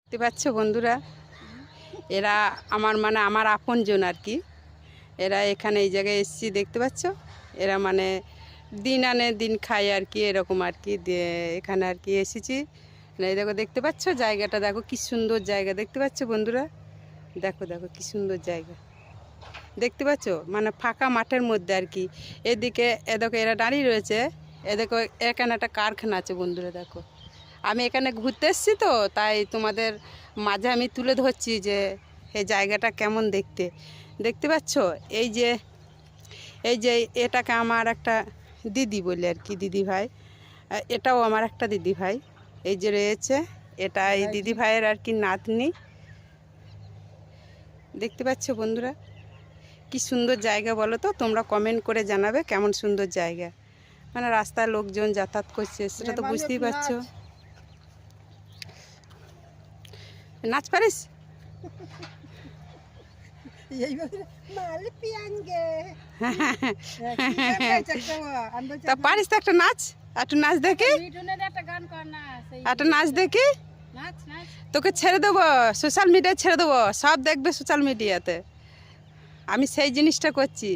দেখতে পাচ্ছ বন্ধুরা, এরা আমার আপনজন আর কি। এরা এখানে এই জায়গায় এসেছি, দেখতে পাচ্ছ। এরা দিন আনে দিন খায় আর কি, এরকম আর কি। এখানে আর কি এসেছি। এই দেখো, দেখতে পাচ্ছ জায়গাটা, দেখো কি সুন্দর জায়গা, দেখতে পাচ্ছ বন্ধুরা। দেখো দেখো কি সুন্দর জায়গা, দেখতে পাচ্ছ, ফাঁকা মাঠের মধ্যে আর কি। এদিকে দেখো এরা দাঁড়িয়ে রয়েছে। দেখো এখানে একটা কারখানা আছে বন্ধুরা। দেখো আমি এখানে ঘুরতে এসেছি তো, তাই তোমাদের মাঝে আমি তুলে ধরছি যে এই জায়গাটা কেমন দেখতে। দেখতে পাচ্ছ এই যে এটাকে আমার একটা দিদি বলে আর কি, দিদি ভাই। এটাও আমার একটা দিদি ভাই, এই যে রয়েছে। এটা এই দিদি ভাইয়ের আর কি নাতনি। দেখতে পাচ্ছ বন্ধুরা, কি সুন্দর জায়গা বলো তো। তোমরা কমেন্ট করে জানাবে কেমন সুন্দর জায়গা। রাস্তায় লোকজন যাতায়াত করছে, সেটা তো বুঝতেই পারছো। নাচ পারিস? তা পারিস তো একটা নাচ, একটু নাচ দেখি, একটা নাচ দেখি। তোকে ছেড়ে দেবো সোশ্যাল মিডিয়ায়, ছেড়ে দেবো, সব দেখবে সোশ্যাল মিডিয়াতে। আমি সেই জিনিসটা করছি।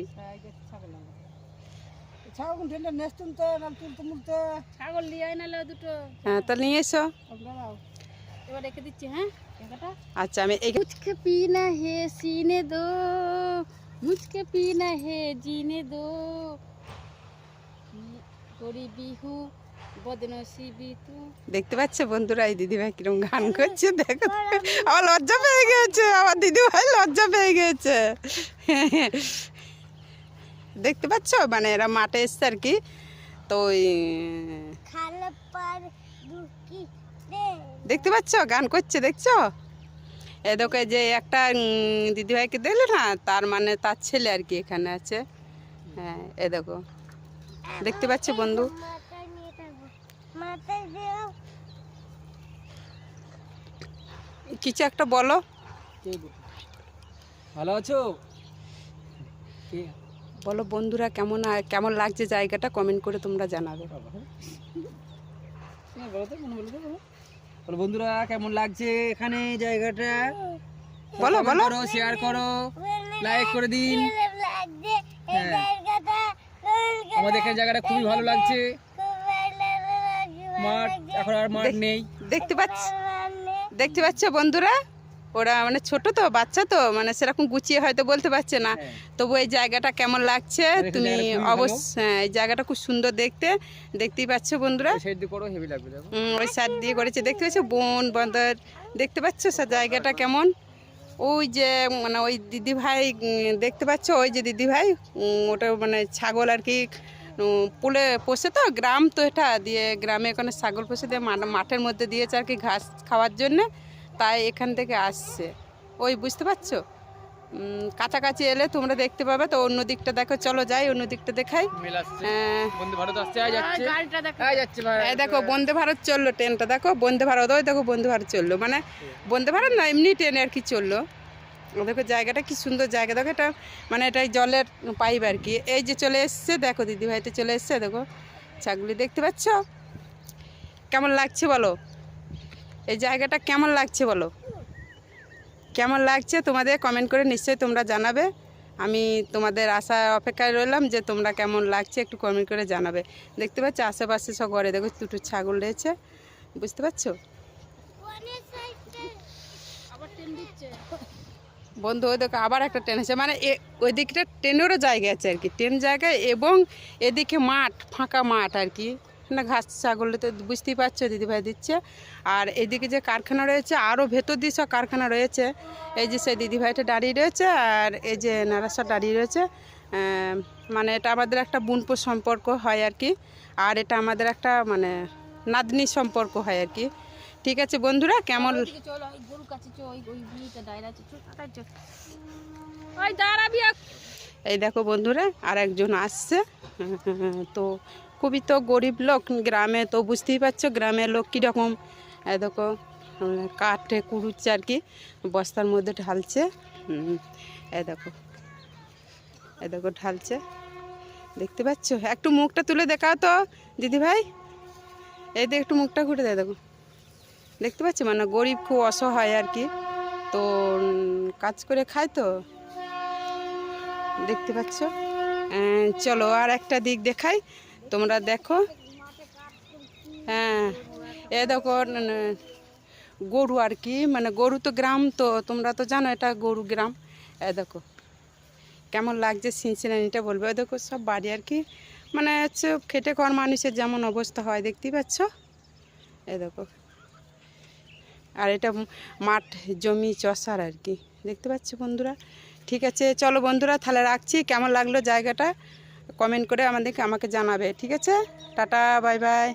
হ্যাঁ, তা নিয়ে এসো। রেখে দিচ্ছি। হ্যাঁ, আচ্ছা, আমি মুঝকে पीना है सीने दो, मुझके पीना है जीने दो, তোরি বিহু বদনসিবি তু। দেখতে পাচ্ছ বন্ধুরা, এই দিদিভাই কিরকম গান করছে, দেখো। আমার লজ্জা পেয়ে গেছে, আমার দিদিভাই লজ্জা পেয়ে গেছে। দেখতে পাচ্ছ, এরা মাঠে এসছে আর কি। তো দেখতে পাচ্ছ গান করছে, দেখছো। দেখো যে একটা দিদিভাইকে দেখলে না, তার ছেলে আর কি এখানে আছে। হ্যাঁ, দেখো, দেখতে পাচ্ছ বন্ধু। কিছু একটা বলো। ভালো আছো? বলো বন্ধুরা, কেমন লাগছে জায়গাটা, কমেন্ট করে তোমরা জানাবে। বন্ধুরা কেমন লাগছে এখানে জায়গাটা, বলো বলো, শেয়ার করো, লাইক করে দিন। আমাদের এখানে জায়গাটা খুবই ভালো লাগছে। মাঠ এখন আর মাঠ নেই। দেখতে পাচ্ছ বন্ধুরা, ওরা ছোট তো, বাচ্চা তো, সেরকম গুছিয়ে হয়তো বলতে পারছে না। তবু এই জায়গাটা কেমন লাগছে তুমি অবশ্যই, এই জায়গাটা খুব সুন্দর দেখতে। দেখতেই পাচ্ছ বন্ধুরা, ওই সাইড দিয়ে করেছে, দেখতে পাচ্ছ বন বন্দর, দেখতে পাচ্ছ জায়গাটা কেমন। ওই যে ওই দিদি ভাই দেখতে পাচ্ছ, ওই যে দিদি ভাই, ওটা ছাগল আর কি পুলে পোষে তো, গ্রাম তো এটা দিয়ে, গ্রামে এখানে ছাগল পোষে দিয়ে মাঠের মধ্যে দিয়েছে আর কি ঘাস খাওয়ার জন্যে। তাই এখান থেকে আসছে, ওই বুঝতে পারছো। কাছাকাছি এলে তোমরা দেখতে পাবে। তো অন্য দিকটা দেখো, চলো যাই অন্য দিকটা দেখাই। দেখো বন্দে ভারত চললো ট্রেনটা, দেখো বন্দে ভারত, ওই দেখো বন্দে ভারত চললো, বন্দে ভারত না, এমনি ট্রেন আর কি চললো। দেখো জায়গাটা কি সুন্দর জায়গা, দেখো এটা এটাই জলের পাইপ আর কি। এই যে চলে এসছে, দেখো দিদিভাইতে চলে এসছে, দেখো ছাগলি দেখতে পাচ্ছ। কেমন লাগছে বলো, এই জায়গাটা কেমন লাগছে বলো, কেমন লাগছে তোমাদের কমেন্ট করে নিশ্চয়ই তোমরা জানাবে। আমি তোমাদের আশা অপেক্ষায় রইলাম যে তোমরা কেমন লাগছে একটু কমেন্ট করে জানাবে। দেখতে পাচ্ছ আশেপাশে সব ঘরে দেখো দুটো ছাগল রয়েছে, বুঝতে পারছো বন্ধু। ওই দেখো আবার একটা ট্রেন আছে, ওই দিকটা ট্রেনেরও জায়গা আছে আর কি, ট্রেন জায়গায়, এবং এদিকে মাঠ, ফাঁকা মাঠ আর কি, ঘাস ছাগল তো বুঝতেই পারছো দিদিভাই দিচ্ছে। আর এদিকে যে কারখানা রয়েছে, আরও ভেতর দিয়ে সব কারখানা রয়েছে। এই যে সেই দিদিভাইটা দাঁড়িয়ে রয়েছে, আর এই যে নারাসা দাঁড়িয়ে রয়েছে। এটা আমাদের একটা বোনপো সম্পর্ক হয় আর কি, আর এটা আমাদের একটা নাতনি সম্পর্ক হয় আর কি। ঠিক আছে বন্ধুরা, কেমন এই দেখো বন্ধুরা, আর একজন আসছে। তো খুবই তো গরিব লোক গ্রামে, তো বুঝতেই পারছো গ্রামের লোক কীরকম। দেখো কাঠে কুড়ুচ্ছে আর কি, বস্তার মধ্যে ঢালছে। দেখো ঢালছে, দেখতে পাচ্ছ। একটু মুখটা তুলে দেখাও তো দিদিভাই, এই দিয়ে একটু মুখটা ঘুরে দেয়, দেখো দেখতে পাচ্ছি মানে গরিব খুব অসহায় আর কি, তো কাজ করে খায় তো, দেখতে পাচ্ছ। চলো আর একটা দিক দেখাই, তোমরা দেখো। হ্যাঁ, এ দেখো গরু আর কি, মানে গরু তো গ্রাম, তো তোমরা তো জানো এটা গরু গ্রাম। এ দেখো কেমন লাগছে সিনসিনানিটা বলবে। এ দেখো সব বাড়ি আর কি, মানে হচ্ছে খেটে খাওয়ার মানুষের যেমন অবস্থা হয়, দেখতেই পাচ্ছ। এ দেখো, আর এটা মাঠ জমি চষার আর কি, দেখতে পাচ্ছ বন্ধুরা। ঠিক আছে চলো বন্ধুরা, তাহলে রাখছি। কেমন লাগলো জায়গাটা কমেন্ট করে আমাকে জানাবে, ঠিক আছে। Tata, bye bye.